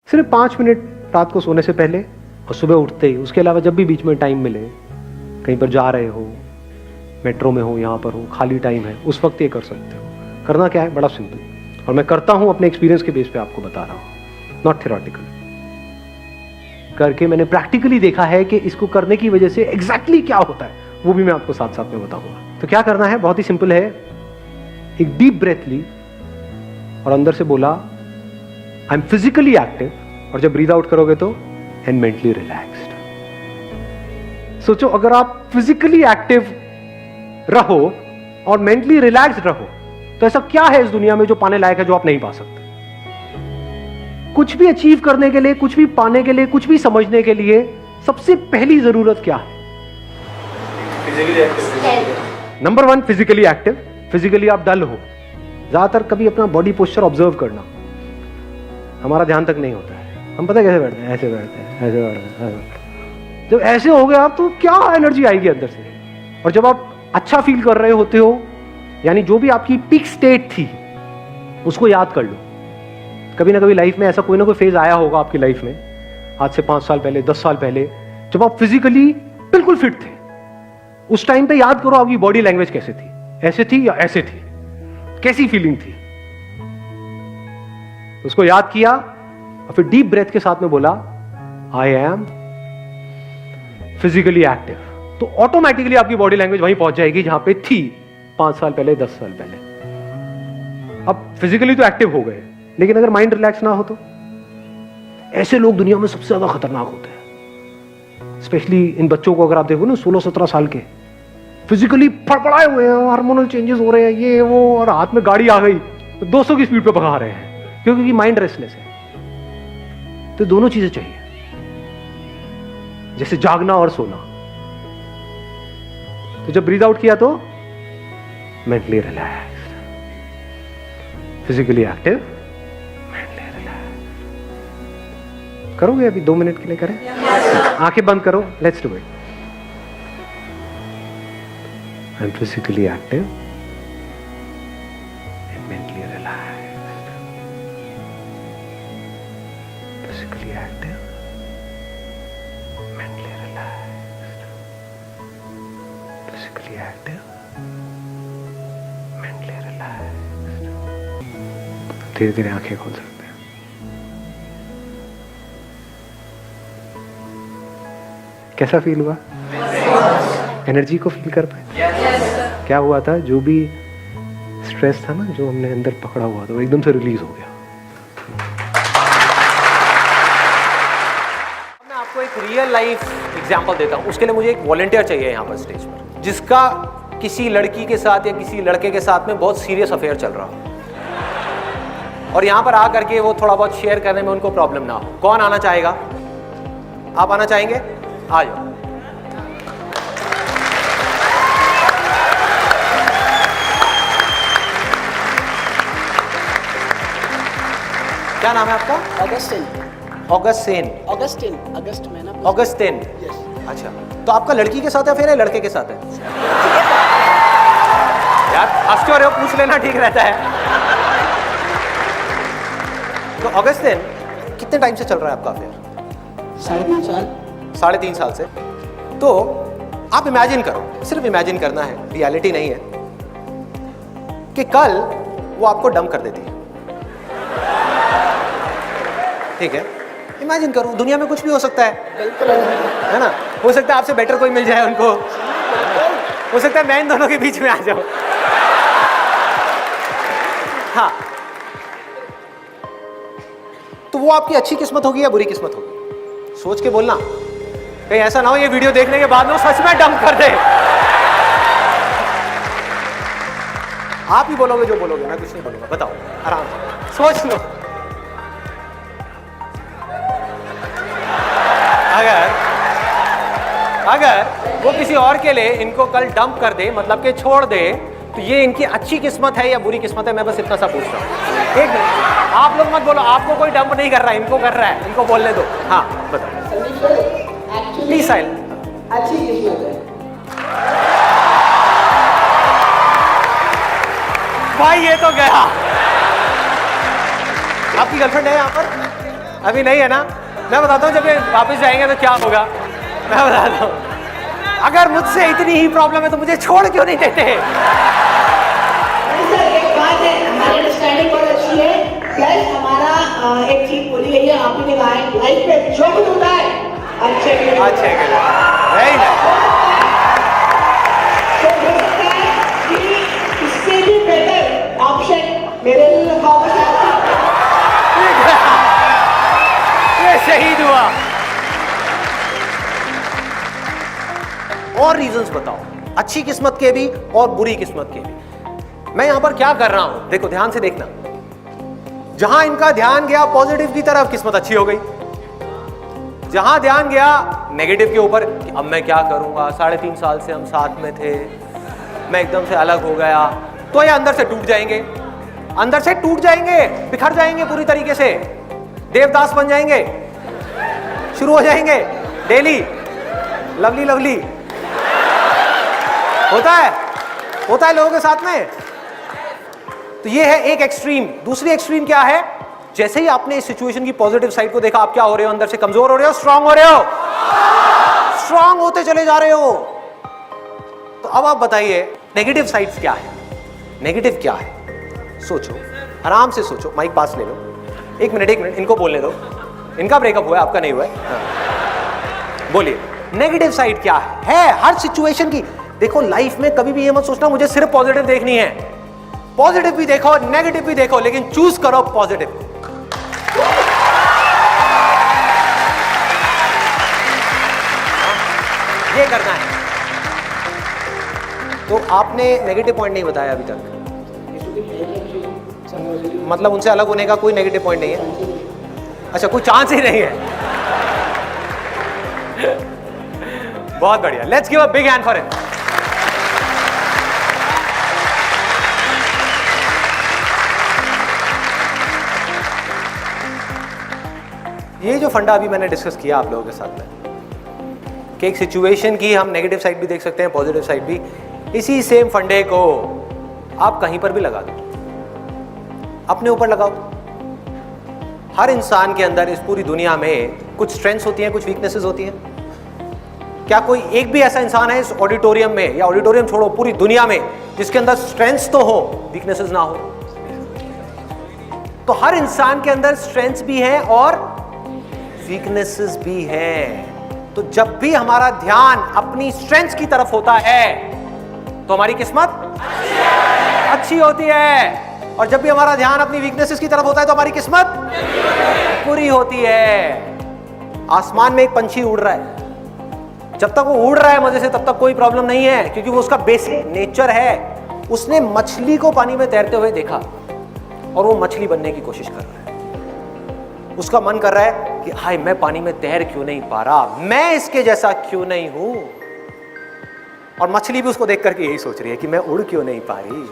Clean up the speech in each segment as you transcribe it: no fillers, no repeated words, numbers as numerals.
सिर्फ 5 मिनट रात को सोने से पहले और सुबह उठते ही, उसके अलावा जब भी बीच में टाइम मिले, कहीं पर जा रहे हो, मेट्रो में हो, यहाँ पर हो, खाली टाइम है, उस वक्त ये कर सकते हो। करना क्या है, बड़ा सिंपल, और मैं करता हूँ अपने एक्सपीरियंस के बेस पे आपको बता रहा हूँ, नॉट थ्योरेटिकल। करके मैंने प्रैक्टिकली देखा है कि इसको करने की वजह से एग्जैक्टली क्या होता है, वो भी मैं आपको साथ साथ में बताऊंगा। तो क्या करना है, बहुत ही सिंपल है। एक डीप ब्रेथ ली और अंदर से बोला आई एम फिजिकली एक्टिव, और जब ब्रीद आउट करोगे तो एंड मेंटली रिलैक्स्ड। सोचो, अगर आप फिजिकली एक्टिव रहो और मेंटली रिलैक्स्ड रहो तो ऐसा क्या है इस दुनिया में जो पाने लायक है जो आप नहीं पा सकते? कुछ भी अचीव करने के लिए, कुछ भी पाने के लिए, कुछ भी समझने के लिए सबसे पहली जरूरत क्या है? Number 1 physically active. फिजिकली आप डल हो। ज्यादातर कभी अपना बॉडी पोस्चर ऑब्जर्व करना, हमारा ध्यान तक नहीं होता है। हम पता कैसे बैठते हैं, ऐसे बैठते हैं, ऐसे बैठते हैं। जब ऐसे हो गए आप तो क्या एनर्जी आएगी अंदर से। और जब आप अच्छा फील कर रहे होते हो, यानी जो भी आपकी पीक स्टेट थी उसको याद कर लो। कभी ना कभी लाइफ में ऐसा कोई ना कोई फेज आया होगा आपकी लाइफ में, आज से 5 साल पहले, 10 साल पहले, जब आप फिजिकली बिल्कुल फिट थे। उस टाइम पे याद करो आपकी बॉडी लैंग्वेज कैसे थी, ऐसे थी या ऐसे थी, कैसी फीलिंग थी। उसको याद किया और फिर डीप ब्रेथ के साथ में बोला आई एम फिजिकली एक्टिव, तो ऑटोमेटिकली आपकी बॉडी लैंग्वेज वहीं पहुंच जाएगी जहां पे थी 5 साल पहले, 10 साल पहले। अब फिजिकली तो एक्टिव हो गए, लेकिन अगर माइंड रिलैक्स ना हो तो ऐसे लोग दुनिया में सबसे ज्यादा खतरनाक होते हैं। स्पेशली इन बच्चों को अगर आप देखो ना, 16-17 साल के, फिजिकली फड़फड़ाए हुए हैं, हार्मोनल चेंजेस हो रहे हैं, ये वो, और हाथ में गाड़ी आ गई तो 200 की स्पीड पे भगा रहे हैं, क्योंकि माइंड रेस्टलेस है। तो दोनों चीजें चाहिए, जैसे जागना और सोना। तो जब ब्रीद आउट किया तो mentally relaxed, physically active, mentally relaxed. करोगे अभी 2 मिनट के लिए? करें? आंखें बंद करो, let's do it. I am physically active and mentally relaxed, physically active, mentally relaxed, physically active, mentally relaxed. धीरे धीरे आंखें खोल सकते हैं। कैसा फील हुआ? एनर्जी को फील कर पाए? क्या हुआ था, जो भी स्ट्रेस था ना, जो हमने अंदर पकड़ा हुआ था, वो एकदम से रिलीज हो गया। मैं आपको एक रियल लाइफ एग्जांपल देता हूं। उसके लिए मुझे एक वॉलंटियर चाहिए यहाँ पर स्टेज पर, जिसका किसी लड़की के साथ या किसी लड़के के साथ में बहुत सीरियस अफेयर चल रहा हो, और यहाँ पर आकर के वो थोड़ा बहुत शेयर करने में उनको प्रॉब्लम ना हो। कौन आना चाहेगा? आप आना चाहेंगे? आ जाओ। क्या नाम है आपका? ऑगस्टिन। ऑगस्टिन। ऑगस्टिन, अगस्त में ना। ऑगस्टिन। यस। अच्छा, तो आपका लड़की के साथ है फिर लड़के के साथ है? यार हंसते हो रहे हो, पूछ लेना ठीक रहता है। तो ऑगस्टिन, कितने टाइम से चल रहा है आपका अफेयर? 3.5 साल। 3.5 साल से। तो आप इमेजिन करो, सिर्फ इमेजिन करना है, रियलिटी नहीं है, कि कल वो आपको डंप कर देती है। ठीक है, इमेजिन करो, दुनिया में कुछ भी हो सकता है, है ना? हो सकता है आपसे बेटर कोई मिल जाए उनको, हो सकता है मैं इन दोनों के बीच में आ जाऊं। हाँ, तो वो आपकी अच्छी किस्मत होगी या बुरी किस्मत होगी? सोच के बोलना, कहीं ऐसा ना हो ये वीडियो देखने के बाद में सच में डंप कर दे। आप ही बोलोगे जो बोलोगे, मैं कुछ नहीं बोलूंगा। बताओ, आराम से सोच लो। अगर वो किसी और के लिए इनको कल डंप कर दे, मतलब कि छोड़ दे, तो ये इनकी अच्छी किस्मत है या बुरी किस्मत है? मैं बस इतना सा पूछ रहा हूँ। एक मिनट, आप लोग मत बोलो, आपको कोई डंप नहीं कर रहा है, इनको कर रहा है, इनको बोलने दो। हाँ बताओ। Please silent. अच्छी किस्मत है। भाई ये तो गया। आपकी गर्लफ्रेंड है यहाँ पर? अभी नहीं है ना? मैं बताता हूँ जब ये वापस जाएंगे तो क्या होगा, मैं बताता हूँ। अगर मुझसे इतनी ही प्रॉब्लम है तो मुझे छोड़ क्यों नहीं देते? सर एक बात है, हमारी अंडरस्टैंडिंग बहुत अच्छी है, प्लस हमारा एक चीज बोली गई है, आप ही ने कहा है लाइफ में जो कुछ होता है अच्छे के लिए। अच्छे के लिए, वेरी नाइस। तो हो सकता है कि इससे भी बेटर ऑप्शन मेरे लिए रखा ये शहीद हुआ। और रीजंस बताओ, अच्छी किस्मत के भी और बुरी किस्मत के भी। मैं यहां पर क्या कर रहा हूं, देखो ध्यान से देखना। जहां इनका ध्यान गया पॉजिटिव की तरफ, किस्मत अच्छी हो गई। जहां ध्यान गया नेगेटिव के ऊपर, कि अब मैं क्या करूंगा, 3.5 साल से हम साथ में थे, मैं एकदम से अलग हो गया, तो ये अंदर से टूट जाएंगे, अंदर से टूट जाएंगे, बिखर जाएंगे पूरी तरीके से, देवदास बन जाएंगे, शुरू हो जाएंगे डेली लवली लवली। होता है लोगों के साथ में। तो ये है एक एक्सट्रीम। दूसरी एक्सट्रीम क्या है? जैसे ही आपने इस सिचुएशन की पॉजिटिव साइड को देखा, आप क्या हो रहे हो, अंदर से कमजोर हो रहे हो, स्ट्रांग हो रहे हो, स्ट्रांग होते चले जा रहे हो। तो अब आप बताइए नेगेटिव साइड्स क्या है? नेगेटिव क्या है? सोचो, आराम से सोचो, माइक पास ले लो। एक मिनट इनको बोलने दो। इनका ब्रेकअप हुआ है, आपका नहीं हुआ है। हाँ। बोलिए नेगेटिव साइड क्या है हर सिचुएशन की? देखो लाइफ में कभी भी ये मत सोचना मुझे सिर्फ पॉजिटिव देखनी है। पॉजिटिव भी देखो, नेगेटिव भी देखो, लेकिन चूज करो पॉजिटिव। ये करना है। तो आपने नेगेटिव पॉइंट नहीं बताया अभी तक, मतलब उनसे अलग होने का कोई नेगेटिव पॉइंट नहीं है? अच्छा, कोई चांस ही नहीं है। बहुत बढ़िया, let's give a big hand for it. ये जो फंडा अभी मैंने डिस्कस किया आप लोगों के साथ में कि एक सिचुएशन की हम नेगेटिव साइड भी देख सकते हैं, पॉजिटिव साइड भी, इसी सेम फंडे को आप कहीं पर भी लगा दो, अपने ऊपर लगाओ। हर इंसान के अंदर इस पूरी दुनिया में कुछ स्ट्रेंथ्स होती हैं, कुछ वीकनेसेस होती हैं। क्या कोई एक भी ऐसा इंसान है इस ऑडिटोरियम में, या ऑडिटोरियम छोड़ो पूरी दुनिया में, जिसके अंदर स्ट्रेंथ्स तो हो, वीकनेसेस ना हो? तो हर इंसान के अंदर स्ट्रेंथ्स भी हैं और वीकनेसेस भी हैं। तो जब भी हमारा ध्यान अपनी स्ट्रेंथ्स की तरफ होता है तो हमारी किस्मत अच्छी होती है, और जब भी हमारा ध्यान अपनी वीकनेसेस की तरफ होता है तो हमारी किस्मत बुरी होती है। आसमान में एक पंछी उड़ रहा है, जब तक वो उड़ रहा है मजे से तब तक कोई प्रॉब्लम नहीं है, क्योंकि वो उसका बेसिक नेचर है। उसने मछली को पानी में तैरते हुए देखा और वो मछली बनने की कोशिश कर रहा है। उसका मन कर रहा है कि हाय मैं पानी में तैर क्यों नहीं पा रहा, मैं इसके जैसा क्यों नहीं हूं। और मछली भी उसको देख करके यही सोच रही है कि मैं उड़ क्यों नहीं पा रही।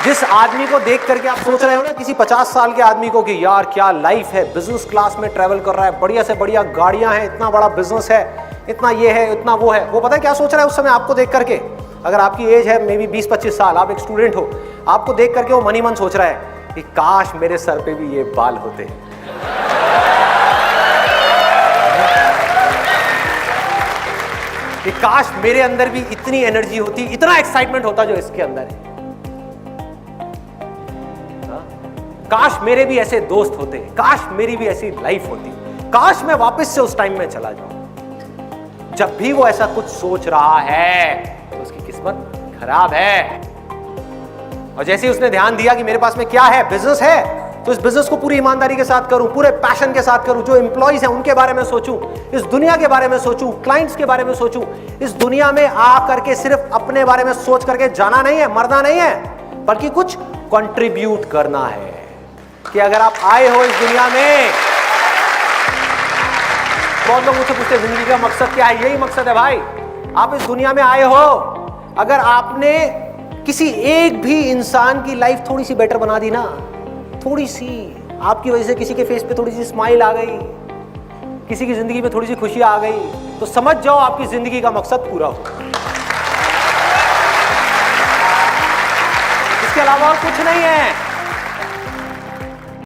जिस आदमी को देख करके आप सोच रहे हो ना, किसी 50 साल के आदमी को, कि यार क्या लाइफ है, बिजनेस क्लास में ट्रेवल कर रहा है, बढ़िया से बढ़िया गाड़ियां हैं, इतना बड़ा बिजनेस है, इतना ये है, इतना वो है, वो पता है क्या सोच रहा है उस समय आपको देख करके? अगर आपकी एज है मे बी 20-25 साल, आप एक स्टूडेंट हो, आपको देख करके वो मन ही मन सोच रहा है कि काश मेरे सर पे भी ये बाल होते। कि काश मेरे अंदर भी इतनी एनर्जी होती, इतना एक्साइटमेंट होता जो इसके अंदर है। काश मेरे भी ऐसे दोस्त होते, काश मेरी भी ऐसी लाइफ होती, काश मैं वापस से उस टाइम में चला जाऊं। जब भी वो ऐसा कुछ सोच रहा है तो उसकी किस्मत खराब है। और जैसे ही उसने ध्यान दिया कि मेरे पास में क्या है, बिजनेस है, तो इस बिजनेस को पूरी ईमानदारी के साथ करूं, पूरे पैशन के साथ करूं, जो एम्प्लॉइज हैं उनके बारे में सोचूं, इस दुनिया के बारे में सोचूं, क्लाइंट्स के बारे में सोचूं। इस दुनिया में आ करके सिर्फ अपने बारे में सोच करके जाना नहीं है, मरना नहीं है, बल्कि कुछ कंट्रीब्यूट करना है। कि अगर आप आए हो इस दुनिया में, बहुत लोग मुझसे पूछते हैं जिंदगी का मकसद क्या है? यही मकसद है भाई, आप इस दुनिया में आए हो, अगर आपने किसी एक भी इंसान की लाइफ थोड़ी सी बेटर बना दी ना, थोड़ी सी, आपकी वजह से किसी के फेस पे थोड़ी सी स्माइल आ गई, किसी की जिंदगी में थोड़ी सी खुशी आ गई, तो समझ जाओ आपकी जिंदगी का मकसद पूरा हो। इसके अलावा और कुछ नहीं है।